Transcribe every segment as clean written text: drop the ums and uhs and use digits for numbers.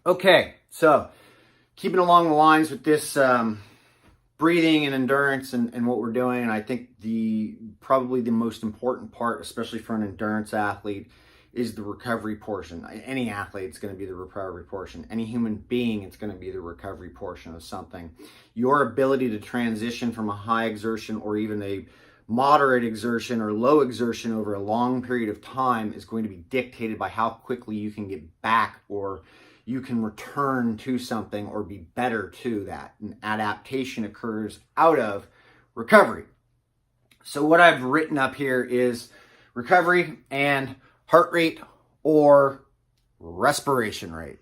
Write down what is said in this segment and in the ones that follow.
Okay, so keeping along the lines with this breathing and endurance and what we're doing, and I think probably the most important part, especially for an endurance athlete, is the recovery portion. Any athlete, it's going to be the recovery portion. Any human being, it's going to be the recovery portion of something. Your ability to transition from a high exertion or even a moderate exertion or low exertion over a long period of time is going to be dictated by how quickly you can get back, or you can return to something or be better to that. And adaptation occurs out of recovery. So what I've written up here is recovery and heart rate or respiration rate.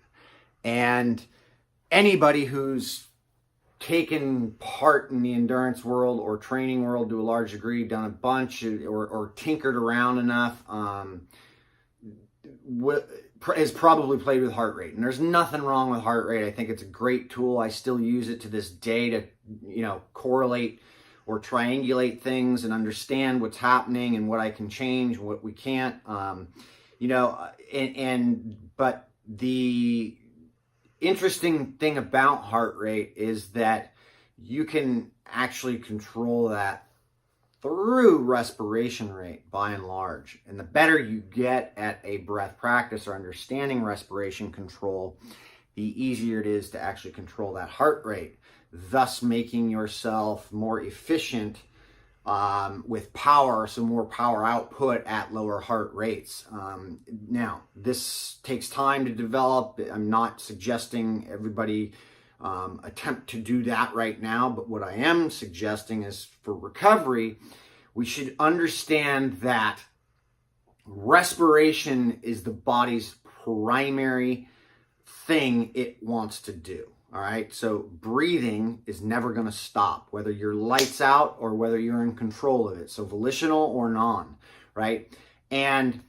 And anybody who's taken part in the endurance world or training world to a large degree, done a bunch or tinkered around enough, has probably played with heart rate. And there's nothing wrong with heart rate. I think it's a great tool. I still use it to this day to, correlate or triangulate things and understand what's happening and what I can change, what we can't. But the interesting thing about heart rate is that you can actually control that through respiration rate by and large. And the better you get at a breath practice or understanding respiration control, the easier it is to actually control that heart rate, thus making yourself more efficient with power, so more power output at lower heart rates. Now, this takes time to develop. I'm not suggesting everybody attempt to do that right now, but what I am suggesting is for recovery, we should understand that respiration is the body's primary thing it wants to do. All right, so breathing is never going to stop, whether you're lights out or whether you're in control of it, so volitional or non, right? And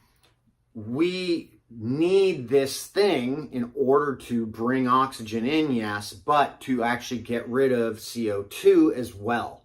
we need this thing in order to bring oxygen in, yes, but to actually get rid of CO2 as well.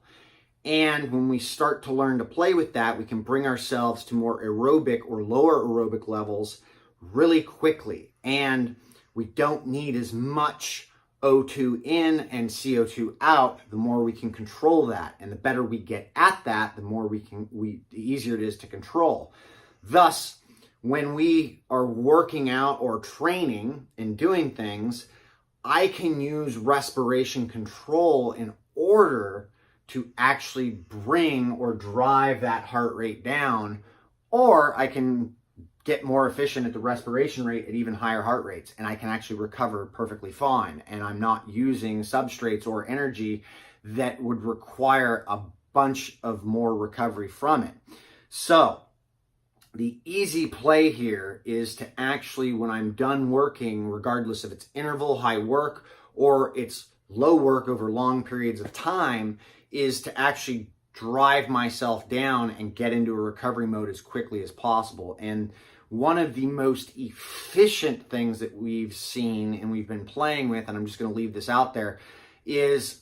And when we start to learn to play with that, we can bring ourselves to more aerobic or lower aerobic levels really quickly. And we don't need as much O2 in and CO2 out. The more we can control that, and the better we get at that, the easier it is to control. Thus, when we are working out or training and doing things, I can use respiration control in order to actually bring or drive that heart rate down, or I can get more efficient at the respiration rate at even higher heart rates, and I can actually recover perfectly fine. And I'm not using substrates or energy that would require a bunch of more recovery from it. So the easy play here is to actually, when I'm done working, regardless if it's interval, high work, or it's low work over long periods of time, is to actually drive myself down and get into a recovery mode as quickly as possible. And one of the most efficient things that we've seen and we've been playing with, and I'm just going to leave this out there, is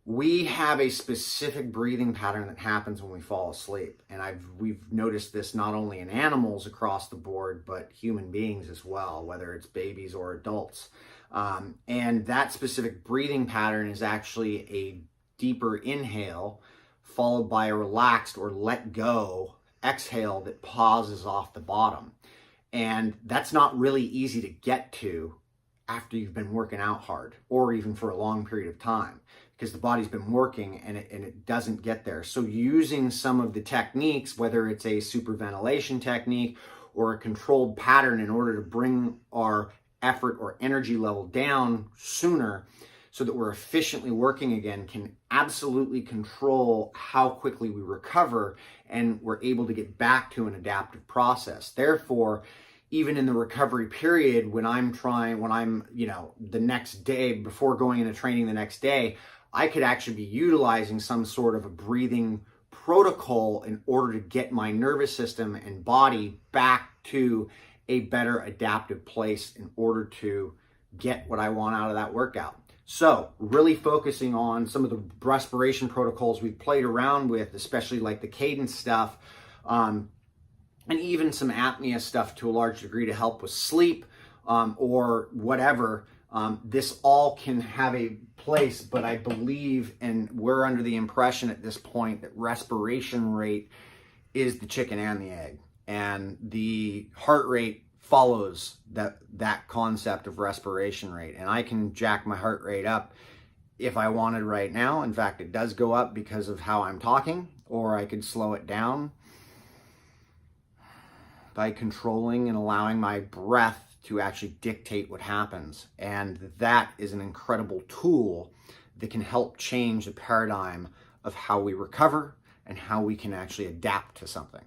we have a specific breathing pattern that happens when we fall asleep. And we've noticed this not only in animals across the board, but human beings as well, whether it's babies or adults. And that specific breathing pattern is actually a deeper inhale followed by a relaxed or let go exhale that pauses off the bottom. And that's not really easy to get to after you've been working out hard or even for a long period of time, because the body's been working and it doesn't get there. So using some of the techniques, whether it's a superventilation technique or a controlled pattern in order to bring our effort or energy level down sooner so that we're efficiently working again, can absolutely control how quickly we recover and we're able to get back to an adaptive process. Therefore, even in the recovery period, when I'm the next day, before going into training the next day, I could actually be utilizing some sort of a breathing protocol in order to get my nervous system and body back to a better adaptive place in order to get what I want out of that workout. So really focusing on some of the respiration protocols we've played around with, especially like the cadence stuff, and even some apnea stuff to a large degree to help with sleep or whatever. This all can have a place, but I believe, and we're under the impression at this point, that respiration rate is the chicken and the egg, and the heart rate follows that concept of respiration rate. And I can jack my heart rate up if I wanted right now. In fact, it does go up because of how I'm talking, or I could slow it down by controlling and allowing my breath to actually dictate what happens. And that is an incredible tool that can help change the paradigm of how we recover and how we can actually adapt to something.